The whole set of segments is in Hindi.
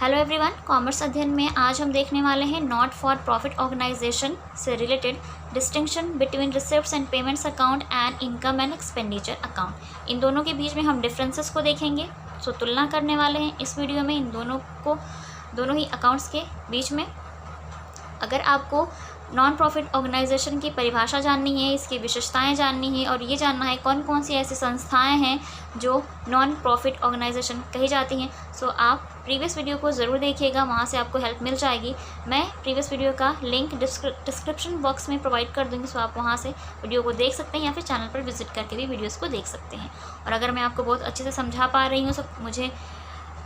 हेलो एवरीवन, कॉमर्स अध्ययन में आज हम देखने वाले हैं नॉट फॉर प्रॉफिट ऑर्गेनाइजेशन से related distinction between receipts and payments account and income and expenditure account. इन दोनों के बीच में हम डिफरेंसेस को देखेंगे। सो तुलना करने वाले हैं इस वीडियो में इन दोनों ही अकाउंट्स के बीच में। अगर आपको नॉन प्रॉफिट ऑर्गेनाइजेशन की परिभाषा जाननी है, इसकी विशेषताएं जाननी है और ये जानना है कौन कौन सी ऐसी संस्थाएं हैं जो नॉन प्रॉफिट ऑर्गेनाइजेशन कही जाती हैं, सो आप प्रीवियस वीडियो को ज़रूर देखिएगा, वहाँ से आपको हेल्प मिल जाएगी। मैं प्रीवियस वीडियो का लिंक डिस्क्रिप्शन बॉक्स में प्रोवाइड कर दूँगी, सो आप वहाँ से वीडियो को देख सकते हैं या फिर चैनल पर विजिट करके भी वीडियोज़ को देख सकते हैं। और अगर मैं आपको बहुत अच्छे से समझा पा रही हूँ, सो मुझे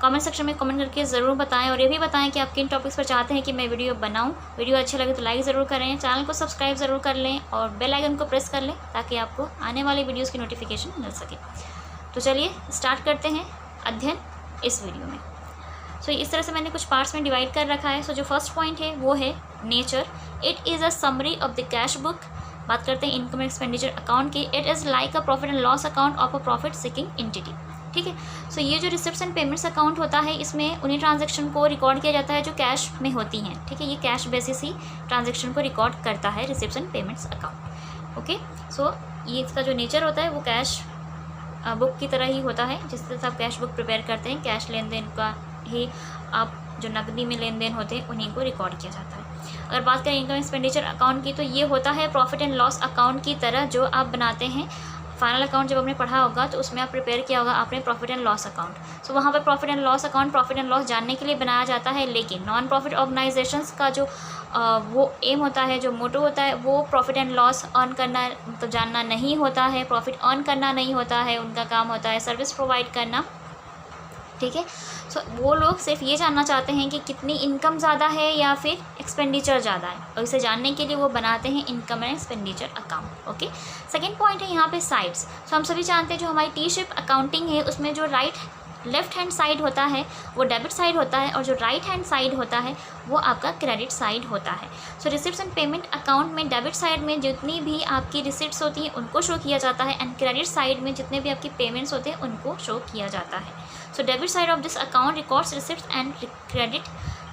कमेंट सेक्शन में कमेंट करके ज़रूर बताएं और ये भी बताएं कि आप किन टॉपिक्स पर चाहते हैं कि मैं वीडियो बनाऊं। वीडियो अच्छे लगे तो लाइक ज़रूर करें, चैनल को सब्सक्राइब ज़रूर कर लें और बेल आइकन को प्रेस कर लें ताकि आपको आने वाले वीडियोस की नोटिफिकेशन मिल सके। तो चलिए स्टार्ट करते हैं अध्ययन इस वीडियो में। सो इस तरह से मैंने कुछ पार्ट्स में डिवाइड कर रखा है। सो जो फर्स्ट पॉइंट है वो है nature. It is a summary of the cash book. बात करते हैं इनकम एक्सपेंडिचर अकाउंट की। It is like a profit and loss account of a profit seeking entity. ठीक है। सो ये जो रिसिप्ट्स एंड पेमेंट्स अकाउंट होता है, इसमें उन्हीं ट्रांजैक्शन को रिकॉर्ड किया जाता है जो कैश में होती हैं। ठीक है, ये कैश बेसिस ही ट्रांजैक्शन को रिकॉर्ड करता है receipts and payments account. Okay, so ये इसका जो नेचर होता है वो कैश बुक की तरह ही होता है। जिस तरह से आप कैश बुक प्रिपेयर करते हैं, कैश लेन देन का ही आप जो नकदी में लेन देन होते हैं उन्हीं को रिकॉर्ड किया जाता है। अगर बात करें इनकम एक्सपेंडिचर अकाउंट की, तो ये होता है प्रॉफिट एंड लॉस अकाउंट की तरह जो आप बनाते हैं। फाइनल अकाउंट जब आपने पढ़ा होगा तो उसमें आप प्रिपेयर किया होगा आपने प्रॉफिट एंड लॉस अकाउंट। सो वहाँ पर profit and loss account profit and loss जानने के लिए बनाया जाता है, लेकिन नॉन प्रॉफिट ऑर्गेनाइजेशंस का जो वो एम होता है, जो मोटो होता है, वो प्रॉफिट एंड लॉस अर्न करना मतलब जानना नहीं होता है, प्रॉफिट अर्न करना नहीं होता है। उनका काम होता है सर्विस प्रोवाइड करना। ठीक है, सो वो लोग सिर्फ ये जानना चाहते हैं कि कितनी इनकम ज़्यादा है या फिर एक्सपेंडिचर ज़्यादा है, और इसे जानने के लिए वो बनाते हैं income and expenditure account. Okay, second point है यहाँ पे साइड्स। सो हम सभी जानते हैं जो हमारी टी शिप अकाउंटिंग है उसमें जो लेफ्ट हैंड साइड होता है वो डेबिट साइड होता है और जो राइट हैंड साइड होता है वो आपका क्रेडिट साइड होता है। सो रिसिप्ट्स एंड पेमेंट अकाउंट में डेबिट साइड में जितनी भी आपकी रिसिप्ट्स होती हैं उनको शो किया जाता है एंड क्रेडिट साइड में जितने भी आपकी पेमेंट्स होते हैं उनको शो किया जाता है। So debit side of this account records receipts and credit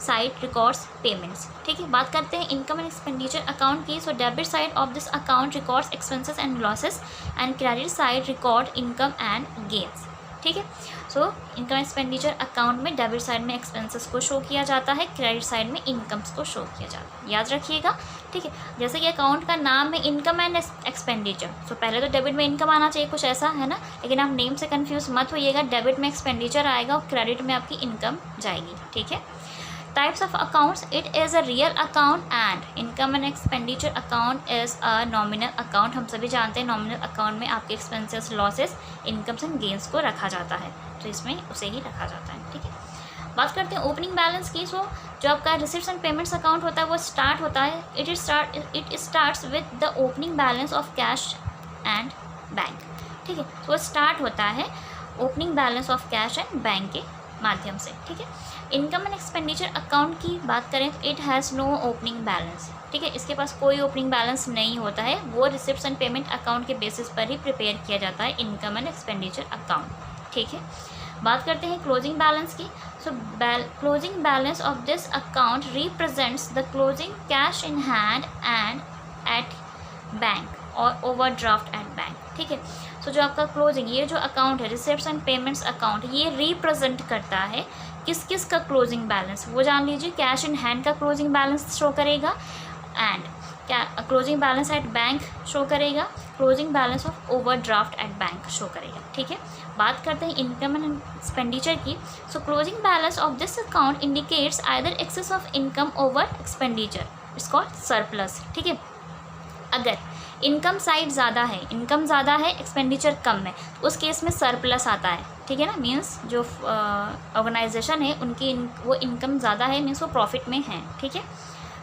side records payments. ठीक है, बात करते हैं इनकम एंड एक्सपेंडिचर अकाउंट की। So debit side of this account records expenses and losses and credit side record income and gains. ठीक है, सो इनकम एक्सपेंडिचर अकाउंट में डेबिट साइड में एक्सपेंसेस को शो किया जाता है, क्रेडिट साइड में इनकम्स को शो किया जाता है। याद रखिएगा। ठीक है, जैसे कि अकाउंट का नाम है इनकम एंड एक्सपेंडिचर, सो पहले तो डेबिट में इनकम आना चाहिए, कुछ ऐसा है ना, लेकिन आप नेम से कंफ्यूज मत होइएगा। डेबिट में एक्सपेंडिचर आएगा और क्रेडिट में आपकी इनकम जाएगी। ठीक है, types of accounts. It is a real account and income and expenditure account is a nominal account. हम सभी जानते हैं नॉमिनल अकाउंट में आपके expenses, losses, incomes and gains को रखा जाता है, तो इसमें उसे ही रखा जाता है। ठीक है, बात करते हैं ओपनिंग बैलेंस की। सो जो आपका रिसिप्ट्स एंड पेमेंट्स अकाउंट होता है वो स्टार्ट होता है, it starts with the opening balance of cash and bank. ठीक है, तो स्टार्ट होता है opening balance of cash and bank के माध्यम से। ठीक है, इनकम एंड एक्सपेंडिचर अकाउंट की बात करें, it has no opening balance. ठीक है, इसके पास कोई ओपनिंग बैलेंस नहीं होता है, वो रिसिप्ट्स एंड पेमेंट अकाउंट के बेसिस पर ही प्रिपेयर किया जाता है इनकम एंड एक्सपेंडिचर अकाउंट। ठीक है, बात करते हैं क्लोजिंग बैलेंस की। So closing balance of this account represents the closing cash in hand and at bank और ओवरड्राफ्ट एट बैंक। ठीक है, सो जो आपका क्लोजिंग ये जो अकाउंट है रिसिप्ट्स एंड पेमेंट्स अकाउंट, ये रिप्रेजेंट करता है किस किस का क्लोजिंग बैलेंस, वो जान लीजिए। कैश इन हैंड का क्लोजिंग बैलेंस शो करेगा and closing balance at bank show करेगा, closing balance of overdraft at bank show करेगा। ठीक है, बात करते हैं इनकम एंड एक्सपेंडिचर की। So closing balance of this account indicates either excess of income over expenditure, it's called surplus. ठीक है, अगर इनकम साइड ज़्यादा है, इनकम ज़्यादा है, एक्सपेंडिचर कम है, तो उस केस में सरप्लस आता है। ठीक है ना, मीन्स जो ऑर्गेनाइजेशन है उनकी वो इनकम ज़्यादा है, मीन्स वो प्रॉफिट में है। ठीक है,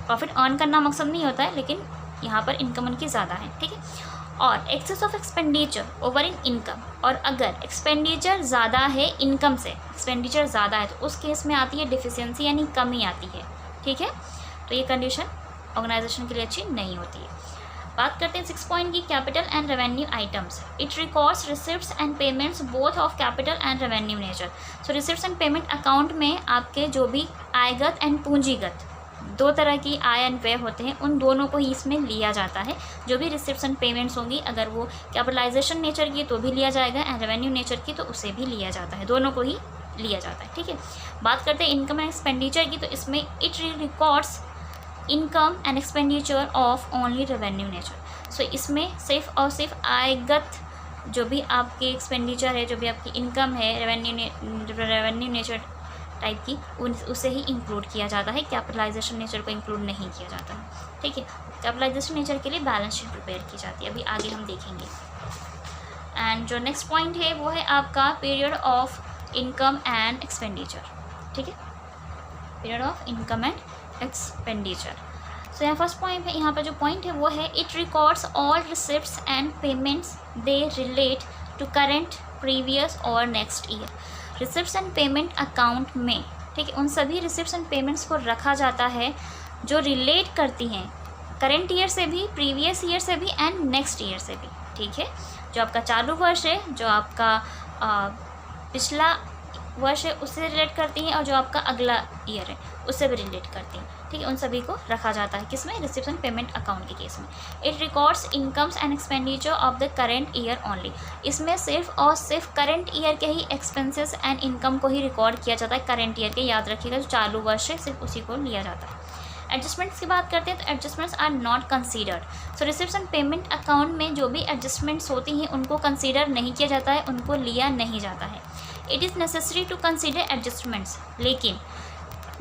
प्रॉफिट अर्न करना मकसद नहीं होता है, लेकिन यहाँ पर इनकम उनकी ज़्यादा है। ठीक है, और excess of expenditure over in income, और अगर एक्सपेंडिचर ज़्यादा है इनकम से, एक्सपेंडिचर ज़्यादा है, तो उस केस में आती है डिफिशिएंसी यानी कमी आती है। ठीक है, तो ये कंडीशन ऑर्गेनाइजेशन के लिए अच्छी नहीं होती है। बात करते हैं 6 पॉइंट की, capital and revenue items. It records receipts and payments both of capital and revenue nature. So receipts and payment account में आपके जो भी आयगत एंड पूंजीगत दो तरह की आय एंड व्यय होते हैं, उन दोनों को ही इसमें लिया जाता है। जो भी रिसिप्ट्स एंड पेमेंट्स होंगी, अगर वो कैपिटलाइजेशन नेचर की तो भी लिया जाएगा, एंड रेवेन्यू नेचर की तो उसे भी लिया जाता है, दोनों को ही लिया जाता है। ठीक है, बात करते हैं इनकम एंड एक्सपेंडिचर की, तो इसमें it records income and expenditure of only revenue nature. So इसमें सिर्फ और सिर्फ आयगत जो भी आपकी एक्सपेंडिचर है, जो भी आपकी इनकम है रेवेन्यू नेचर टाइप की, उसे ही इंक्लूड किया जाता है, कैपिटलाइजेशन नेचर को इंक्लूड नहीं किया जाता है। ठीक है, कैपिटलाइजेशन नेचर के लिए बैलेंस शीट प्रिपेयर की जाती है, अभी आगे हम देखेंगे। एंड जो नेक्स्ट पॉइंट है वो है आपका period of income and expenditure. ठीक है, period of income and expenditure. So यहाँ फर्स्ट पॉइंट है, यहाँ पर जो पॉइंट है वो है it records all receipts and payments they relate to current, previous और next year. Receipts and payment account में, ठीक है, उन सभी रिसिप्ट्स एंड पेमेंट्स को रखा जाता है जो रिलेट करती हैं करेंट ईयर से भी, प्रीवियस ईयर से भी एंड नेक्स्ट ईयर से भी। ठीक है, जो आपका चालू वर्ष है, जो आपका पिछला वर्ष है, उससे रिलेट करती हैं, और जो आपका अगला ईयर है उससे भी रिलेट करती हैं। ठीक है, उन सभी को रखा जाता है किसमें, रिसिप्ट्स एंड पेमेंट अकाउंट के केस में। It records incomes and expenditure of the current year only. इसमें सिर्फ और सिर्फ करेंट ईयर के ही एक्सपेंसेस एंड इनकम को ही रिकॉर्ड किया जाता है, करेंट ईयर के, याद रखिएगा, जो चालू वर्ष है सिर्फ उसी को लिया जाता है। एडजस्टमेंट्स की बात करते हैं तो adjustments are not considered. So receipts and payment account में जो भी एडजस्टमेंट्स होती हैं उनको कंसीडर नहीं किया जाता है, उनको लिया नहीं जाता है। It is necessary to consider adjustments, लेकिन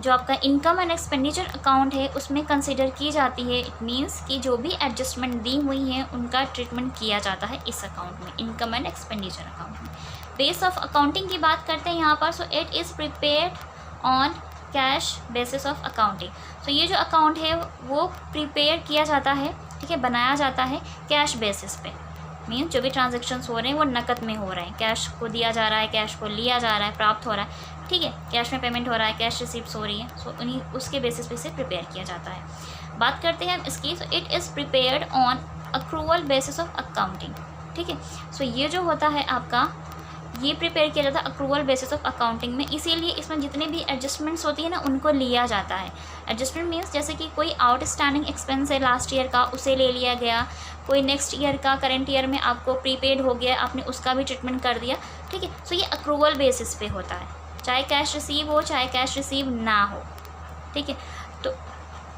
जो आपका इनकम एंड एक्सपेंडिचर अकाउंट है उसमें कंसीडर की जाती है। इट मीन्स कि जो भी एडजस्टमेंट दी हुई हैं उनका ट्रीटमेंट किया जाता है इस अकाउंट में, इनकम एंड एक्सपेंडिचर अकाउंट में। बेस ऑफ अकाउंटिंग की बात करते हैं यहाँ पर, so it is prepared on cash basis of accounting. So ये जो अकाउंट है वो प्रिपेयर किया जाता है, ठीक है, बनाया जाता है कैश बेसिस पे। मीन्स जो भी ट्रांजेक्शन्स हो रहे हैं वो नकद में हो रहे हैं, कैश को दिया जा रहा है, कैश को लिया जा रहा है, प्राप्त हो रहा है। ठीक है, कैश में पेमेंट हो रहा है, कैश रिसीप्ट्स हो रही है, सो उन्हीं उसके बेसिस पे से प्रिपेयर किया जाता है। बात करते हैं हम इसकी, सो it is prepared on accrual basis of accounting. ठीक है, सो ये जो होता है आपका, ये प्रिपेयर किया जाता है अक्रूवल बेसिस ऑफ अकाउंटिंग में, इसीलिए इसमें जितने भी एडजस्टमेंट्स होती है ना उनको लिया जाता है। एडजस्टमेंट मीन्स जैसे कि कोई आउटस्टैंडिंग एक्सपेंस है लास्ट ईयर का, उसे ले लिया गया, कोई नेक्स्ट ईयर का करेंट ईयर में आपको प्रीपेड हो गया, आपने उसका भी ट्रीटमेंट कर दिया। ठीक है, सो ये अक्रूवल बेसिस पे होता है, चाहे कैश रिसीव हो चाहे कैश रिसीव ना हो। ठीक है, तो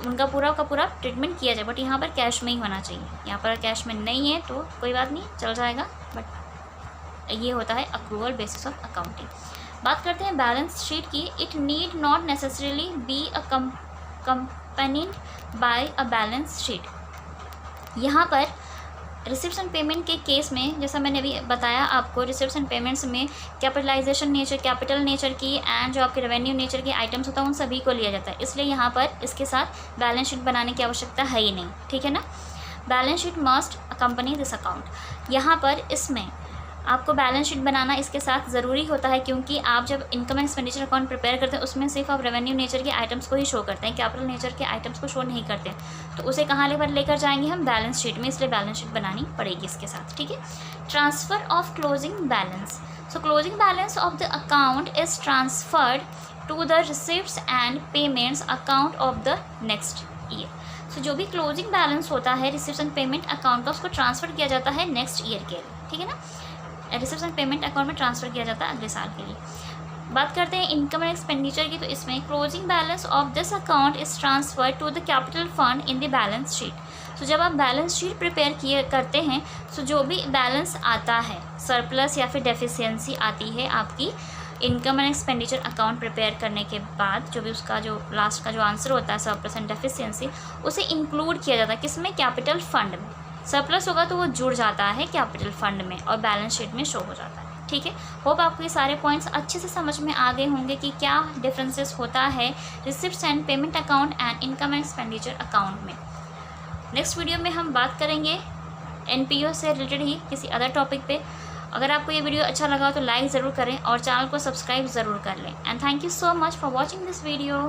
उनका पूरा का पूरा ट्रीटमेंट किया जाए, बट यहाँ पर कैश में ही होना चाहिए। यहाँ पर कैश में नहीं है तो कोई बात नहीं, चल जाएगा, बट ये होता है अक्रूवल बेसिस ऑफ अकाउंटिंग। बात करते हैं बैलेंस शीट की। It need not necessarily be accompanied by a balance sheet. यहाँ पर रिसिप्ट्स एंड पेमेंट के केस में, जैसा मैंने अभी बताया आपको, रिसिप्ट्स एंड पेमेंट्स में कैपिटलाइजेशन नेचर, कैपिटल नेचर की एंड जो आपके रेवेन्यू नेचर के आइटम्स होता है उन सभी को लिया जाता है, इसलिए यहाँ पर इसके साथ बैलेंस शीट बनाने की आवश्यकता है ही नहीं। ठीक है ना, balance sheet must accompany this account. यहाँ पर इसमें आपको बैलेंस शीट बनाना इसके साथ ज़रूरी होता है, क्योंकि आप जब income and expenditure account prepare करते हैं उसमें सिर्फ आप रेवेन्यू नेचर के आइटम्स को ही शो करते हैं, कैपिटल नेचर के आइटम्स को शो नहीं करते, तो उसे कहाँ लेकर जाएंगे हम, बैलेंस शीट में, इसलिए बैलेंस शीट बनानी पड़ेगी इसके साथ। ठीक है, transfer of closing balance. So closing balance of the account is transferred to the receipts and payments account of the next year. So जो भी क्लोजिंग बैलेंस होता है रिसिप्ट्स एंड पेमेंट अकाउंट का, उसको ट्रांसफ़र किया जाता है नेक्स्ट ईयर के लिए। ठीक है ना, रिसिप्ट्स एंड पेमेंट अकाउंट में ट्रांसफ़र किया जाता है अगले साल के लिए। बात करते हैं इनकम एंड एक्सपेंडिचर की, तो इसमें closing balance of this account is transferred to the capital fund in the balance sheet. So जब आप बैलेंस शीट प्रिपेयर करते हैं, सो जो भी बैलेंस आता है, सरप्लस या फिर डेफिशिएंसी आती है आपकी income and expenditure account prepare करने के बाद, जो भी उसका जो लास्ट का जो आंसर होता है सरप्लस एंड डेफिशिएंसी, उसे इंक्लूड किया जाता है किसमें, कैपिटल फंड में। सरप्लस होगा तो वो जुड़ जाता है कैपिटल फंड में और बैलेंस शीट में शो हो जाता है। ठीक है, होप आपको ये सारे पॉइंट्स अच्छे से समझ में आ गए होंगे कि क्या डिफरेंसेस होता है receipts and payment account and income and expenditure account में। नेक्स्ट वीडियो में हम बात करेंगे एनपीओ से रिलेटेड ही किसी अदर टॉपिक पे। अगर आपको ये वीडियो अच्छा लगा तो लाइक ज़रूर करें और चैनल को सब्सक्राइब ज़रूर कर लें। And thank you so much for watching this video.